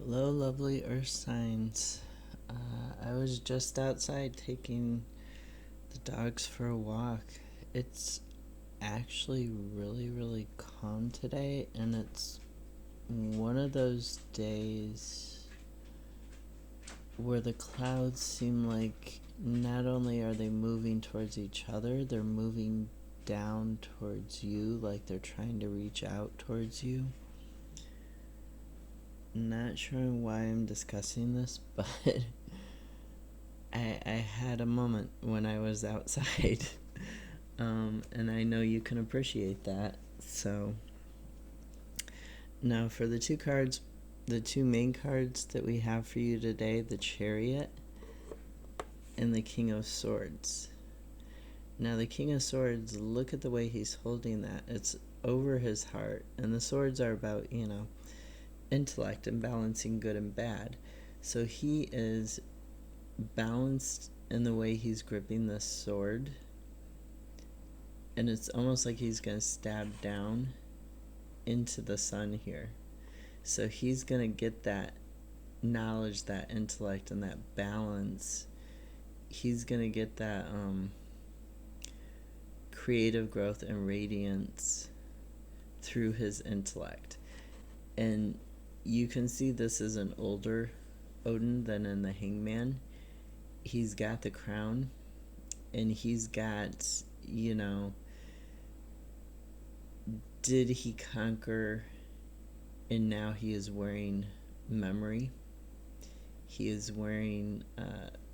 Hello, lovely earth signs. I was just outside taking the dogs for a walk. It's actually really calm today, and it's one of those days where the clouds seem like not only are they moving towards each other, they're moving down towards you, like they're trying to reach out towards you. Not sure why I'm discussing this, but I had a moment when I was outside, and I know you can appreciate that. So now for the two main cards that we have for you today, the Chariot and the King of Swords. Now the King of Swords, look at the way he's holding that. It's over his heart, and the swords are about, intellect and balancing good and bad. So he is balanced in the way he's gripping this sword, and it's almost like he's going to stab down into the sun here. So he's going to get that knowledge, that intellect, and that balance. He's going to get that creative growth and radiance through his intellect. And you can see this is an older Odin than in the Hangman. He's got the crown, and he's got, did he conquer, and now he is wearing memory. He is wearing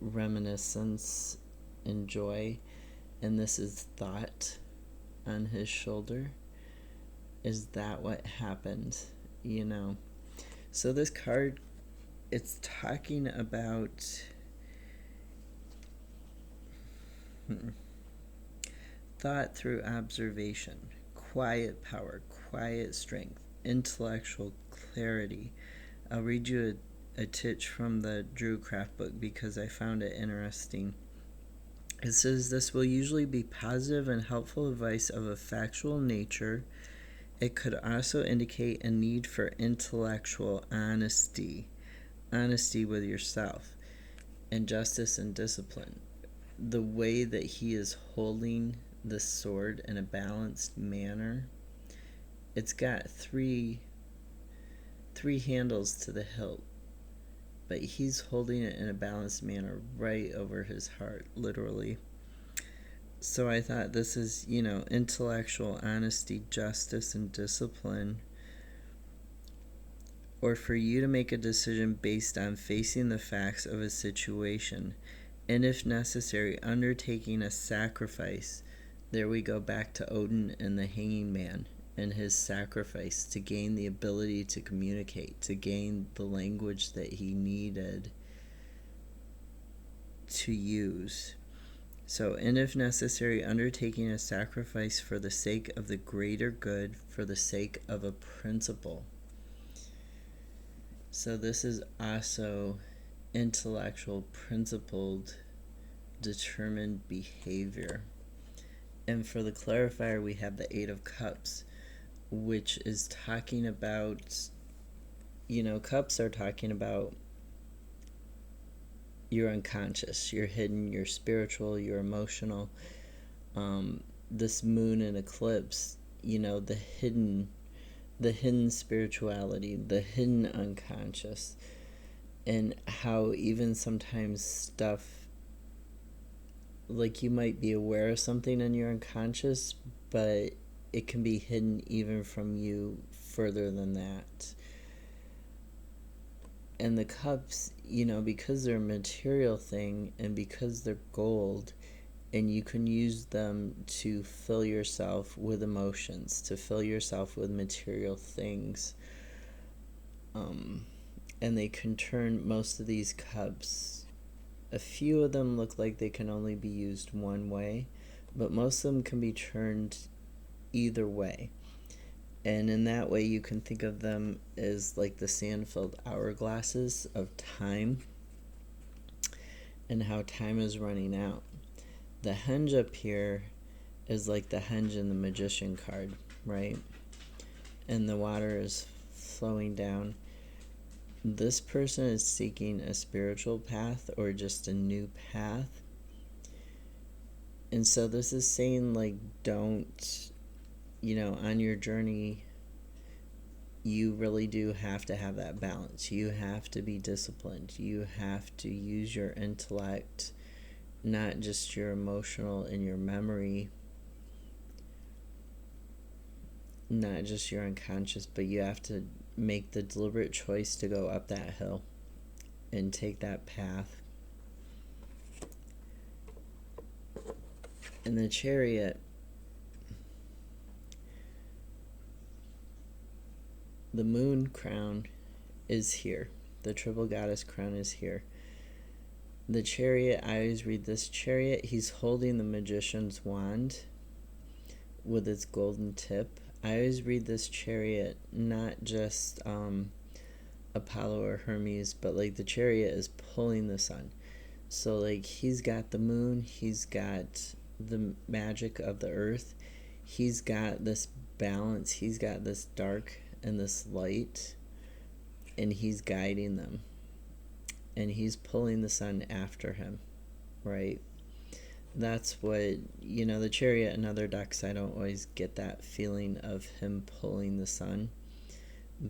reminiscence and joy, and this is thought on his shoulder. Is that what happened? So this card, it's talking about thought through observation, quiet power, quiet strength, intellectual clarity. I'll read you a titch from the Drew Craft book because I found it interesting. It says, this will usually be positive and helpful advice of a factual nature. It could also indicate a need for intellectual honesty with yourself, and justice and discipline. The way that he is holding the sword in a balanced manner, it's got three handles to the hilt, but he's holding it in a balanced manner right over his heart, literally. So I thought this is, intellectual honesty, justice, and discipline. Or for you to make a decision based on facing the facts of a situation, and if necessary, undertaking a sacrifice. There we go back to Odin and the Hanging Man and his sacrifice to gain the ability to communicate, to gain the language that he needed to use. So, and if necessary, undertaking a sacrifice for the sake of the greater good, for the sake of a principle. So this is also intellectual, principled, determined behavior. And for the clarifier, we have the Eight of Cups, which is talking about, cups are talking about your unconscious, your hidden, your spiritual, your emotional. This moon and eclipse, the hidden spirituality, the hidden unconscious, and how even sometimes stuff, like you might be aware of something in your unconscious, but it can be hidden even from you further than that. And the cups, because they're a material thing and because they're gold, and you can use them to fill yourself with emotions, to fill yourself with material things. And they can turn most of these cups, a few of them look like they can only be used one way, but most of them can be turned either way. And in that way, you can think of them as like the sand-filled hourglasses of time and how time is running out. The henge up here is like the henge in the Magician card, right? And the water is flowing down. This person is seeking a spiritual path or just a new path. And so this is saying, like, don't, on your journey, you really do have to have that balance. You have to be disciplined. You have to use your intellect, not just your emotional and your memory, not just your unconscious, but you have to make the deliberate choice to go up that hill and take that path. And the Chariot, the moon crown is here. The triple goddess crown is here. The Chariot, I always read this Chariot, he's holding the magician's wand with its golden tip. I always read this Chariot, not just Apollo or Hermes, but like the Chariot is pulling the sun. So like he's got the moon, he's got the magic of the earth, he's got this balance, he's got this dark and this light, and he's guiding them, and he's pulling the sun after him, right? That's what, the Chariot and other decks, I don't always get that feeling of him pulling the sun,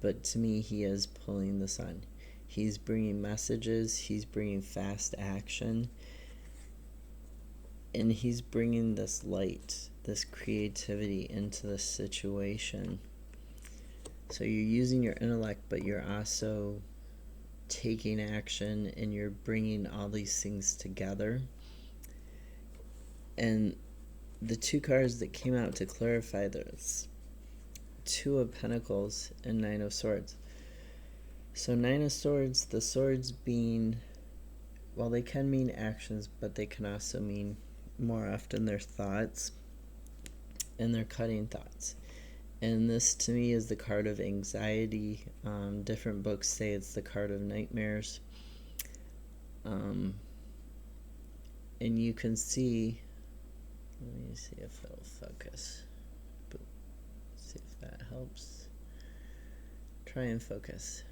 but to me he is pulling the sun. He's bringing messages, he's bringing fast action, and he's bringing this light, this creativity into the situation. So you're using your intellect, but you're also taking action, and you're bringing all these things together. And the two cards that came out to clarify this, Two of Pentacles and Nine of Swords. So Nine of Swords, the swords being, well, they can mean actions, but they can also mean more often their thoughts, and their cutting thoughts. And this to me is the card of anxiety. Different books say it's the card of nightmares. And you can see, let me see if it'll focus. Boop. See if that helps. Try and focus.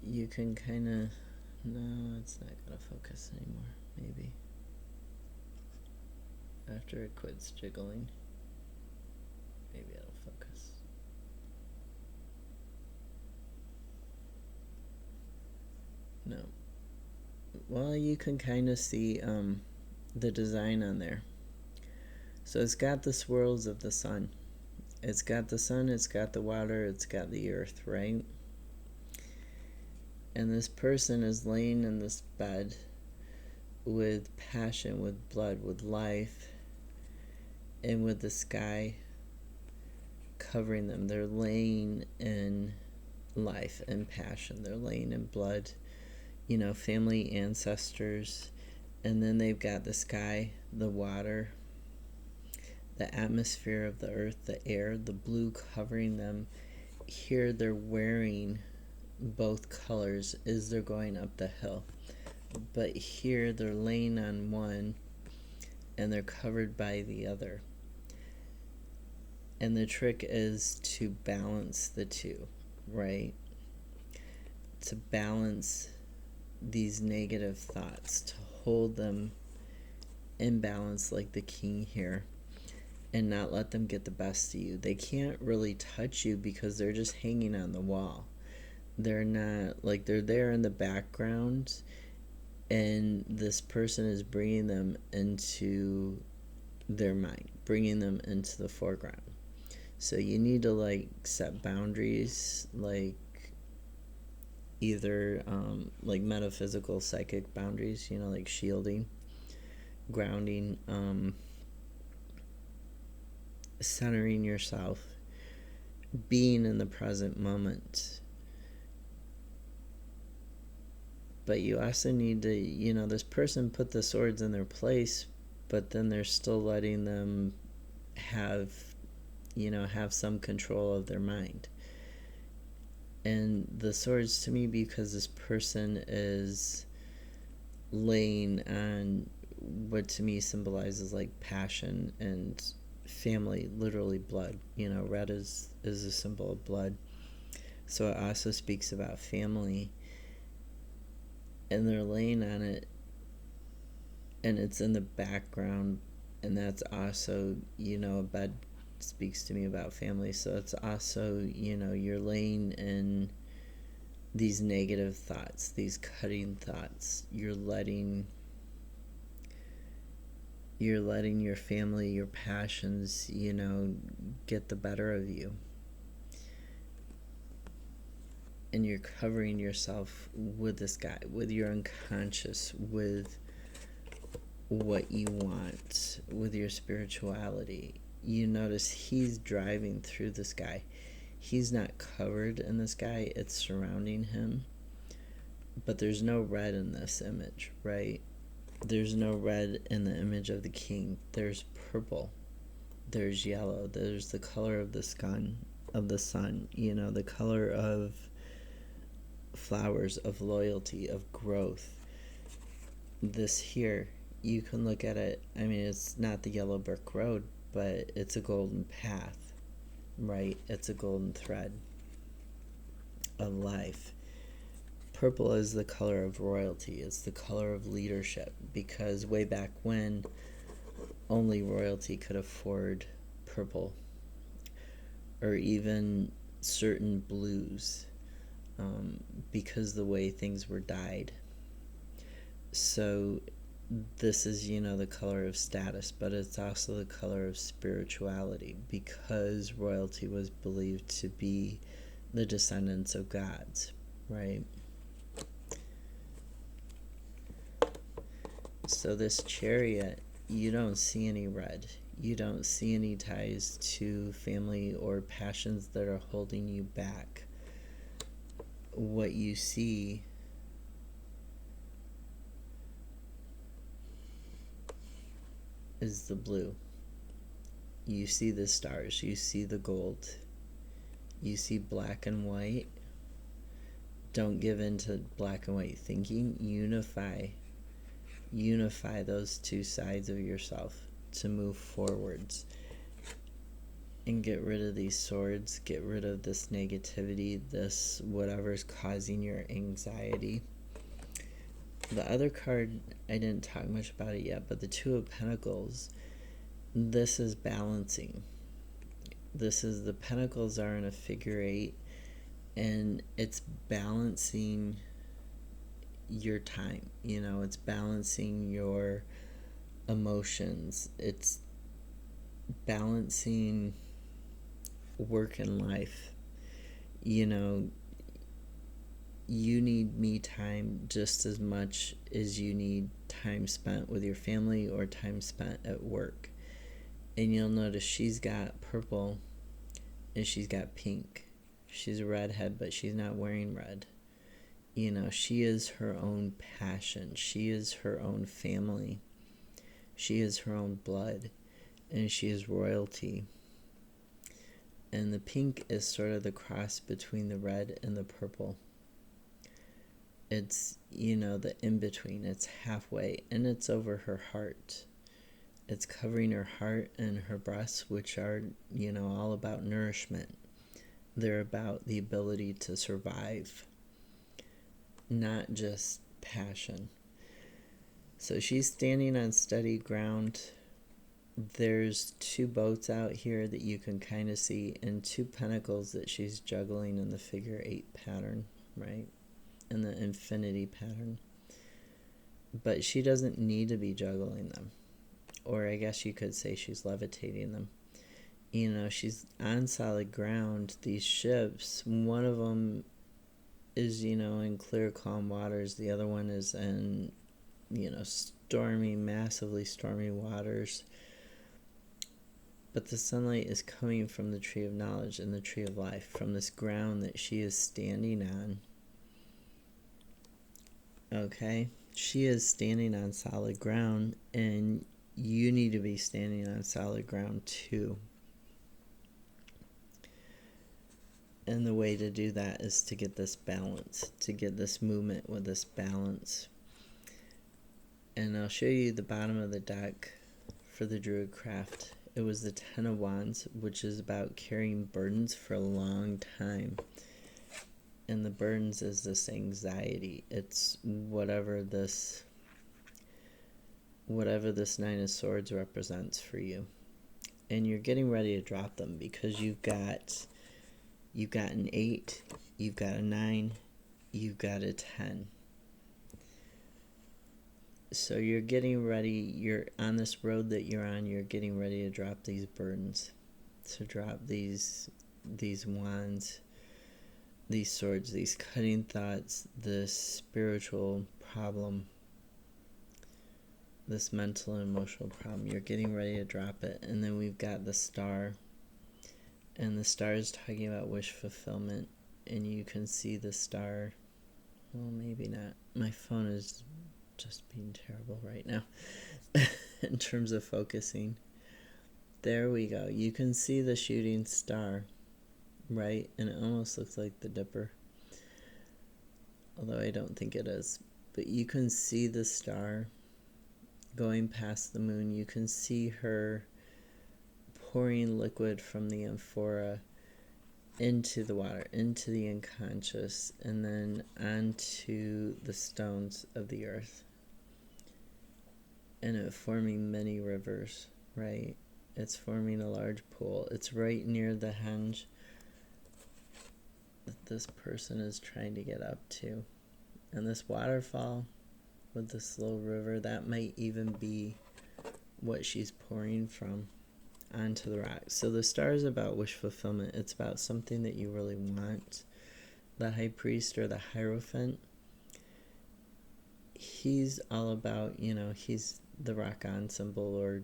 You can kind of, no, it's not going to focus anymore, maybe. After it quits jiggling, maybe it'll focus. No. Well, you can kind of see the design on there. So it's got the swirls of the sun. It's got the sun, it's got the water, it's got the earth, right? And this person is laying in this bed with passion, with blood, with life, and with the sky covering them. They're laying in life and passion. They're laying in blood, family, ancestors. And then they've got the sky, the water, the atmosphere of the earth, the air, the blue covering them. Here they're wearing both colors as they're going up the hill. But here they're laying on one and they're covered by the other. And the trick is to balance the two, right? To balance these negative thoughts, to hold them in balance like the king here, and not let them get the best of you. They can't really touch you because they're just hanging on the wall. They're not, like, they're there in the background, and this person is bringing them into their mind, bringing them into the foreground. So you need to, like, set boundaries, like either like metaphysical, psychic boundaries, like shielding, grounding, centering yourself, being in the present moment. But you also need to, this person put the swords in their place, but then they're still letting them have some control of their mind. And the swords to me, because this person is laying on what to me symbolizes like passion and family, literally blood. Red is a symbol of blood. So it also speaks about family. And they're laying on it, and it's in the background, and that's also, a bed speaks to me about family. So it's also, you're laying in these negative thoughts, these cutting thoughts. You're letting your family, your passions, get the better of you. And you're covering yourself with this guy, with your unconscious, with what you want, with your spirituality. You notice he's driving through the sky. He's not covered in the sky, it's surrounding him. But there's no red in this image, right? There's no red in the image of the king. There's purple. There's yellow. There's the color of the sun, the color of flowers, of loyalty, of growth. This here, you can look at it, it's not the yellow brick road, but it's a golden path, right? It's a golden thread of life. Purple is the color of royalty. It's the color of leadership, because way back when, only royalty could afford purple, or even certain blues, because the way things were dyed. So this is, the color of status, but it's also the color of spirituality, because royalty was believed to be the descendants of gods, right? So this Chariot, you don't see any red. You don't see any ties to family or passions that are holding you back. What you see is the blue. You see the stars. You see the gold. You see black and white. Don't give in to black and white thinking. Unify those two sides of yourself to move forwards and get rid of these swords, get rid of this negativity, this whatever's causing your anxiety. The other card, I didn't talk much about it yet, but the Two of Pentacles, this is balancing. The Pentacles are in a figure 8, and it's balancing your time. It's balancing your emotions. It's balancing work and life. You need me time just as much as you need time spent with your family or time spent at work. And you'll notice she's got purple and she's got pink. She's a redhead, but she's not wearing red. She is her own passion. She is her own family. She is her own blood. And she is royalty. And the pink is sort of the cross between the red and the purple. It's, the in-between. It's halfway. And it's over her heart. It's covering her heart and her breasts, which are, all about nourishment. They're about the ability to survive, not just passion. So she's standing on steady ground. There's 2 boats out here that you can kind of see, and 2 pentacles that she's juggling in the figure 8 pattern, right? In the infinity pattern. But she doesn't need to be juggling them. Or I guess you could say she's levitating them. She's on solid ground. These ships, one of them is, in clear, calm waters. The other one is in, stormy, massively stormy waters. But the sunlight is coming from the tree of knowledge and the tree of life, from this ground that she is standing on. Okay? She is standing on solid ground, and you need to be standing on solid ground too. And the way to do that is to get this balance, to get this movement with this balance. And I'll show you the bottom of the deck for the Druid craft. it was the Ten of Wands, which is about carrying burdens for a long time. And the burdens is this anxiety. It's whatever this Nine of Swords represents for you. And you're getting ready to drop them because you've got an 8, you've got a 9, you've got a 10. So you're getting ready, you're on this road that you're on, you're getting ready to drop these burdens. To drop these wands, these swords, these cutting thoughts, this spiritual problem, this mental and emotional problem. You're getting ready to drop it. And then we've got the Star. And the Star is talking about wish fulfillment. And you can see the Star. Well, maybe not. My phone is just being terrible right now in terms of focusing. There we go. You can see the shooting star, right? And it almost looks like the Dipper. Although I don't think it is. But you can see the star going past the moon. You can see her pouring liquid from the amphora into the water, into the unconscious, and then onto the stones of the earth. And it forming many rivers, right? It's forming a large pool. It's right near the henge that this person is trying to get up to. And this waterfall with this little river, that might even be what she's pouring from onto the rock. So the Star is about wish fulfillment. It's about something that you really want. The High Priest or the Hierophant, he's all about, he's the rock-on symbol, or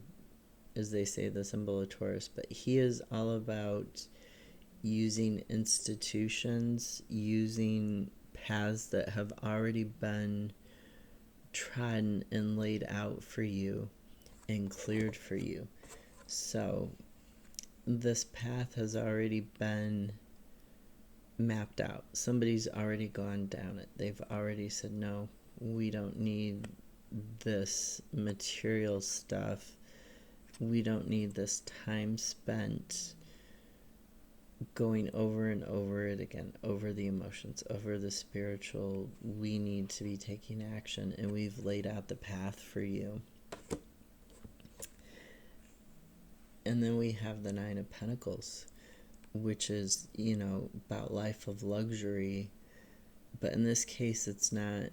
as they say, the symbol of Taurus, but he is all about using institutions, using paths that have already been trodden and laid out for you and cleared for you. So this path has already been mapped out. Somebody's already gone down it. They've already said, no, we don't need this material stuff. We don't need this time spent going over and over it again, over the emotions, over the spiritual. We need to be taking action, and we've laid out the path for you. And then we have the Nine of Pentacles, which is, about life of luxury. But in this case, it's not,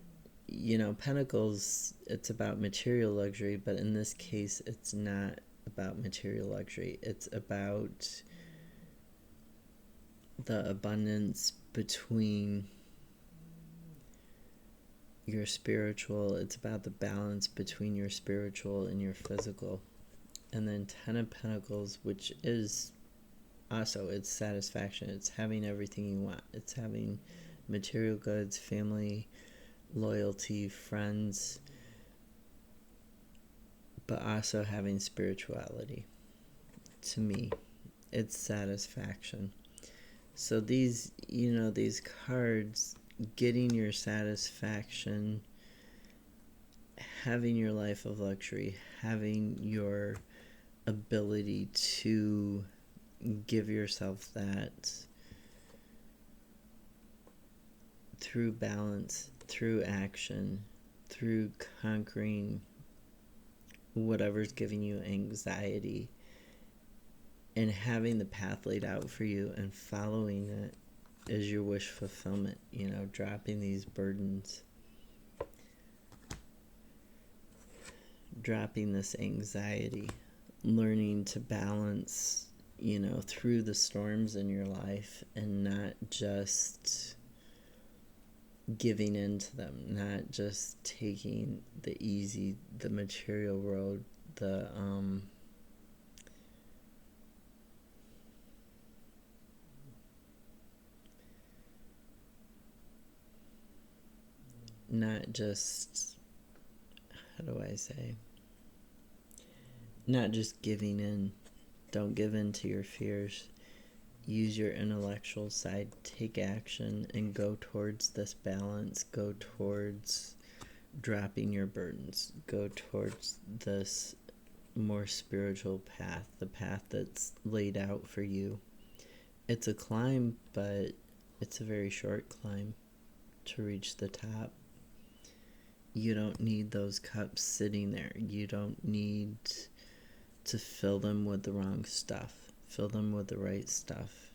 Pentacles, it's about material luxury, but in this case, it's not about material luxury. It's about the abundance between your spiritual. It's about the balance between your spiritual and your physical. And then Ten of Pentacles, which is also, it's satisfaction. It's having everything you want. It's having material goods, family, loyalty, friends, but also having spirituality. To me, it's satisfaction. So these, these cards, getting your satisfaction, having your life of luxury, having your ability to give yourself that through balance, through action, through conquering whatever's giving you anxiety, and having the path laid out for you and following it is your wish fulfillment, dropping these burdens, dropping this anxiety, learning to balance, through the storms in your life and not just giving in to them, not just taking the material road, not just, how do I say, not just giving in. Don't give in to your fears. Use your intellectual side, take action, and go towards this balance. Go towards dropping your burdens. Go towards this more spiritual path, the path that's laid out for you. It's a climb, but it's a very short climb to reach the top. You don't need those cups sitting there. You don't need to fill them with the wrong stuff. Fill them with the right stuff.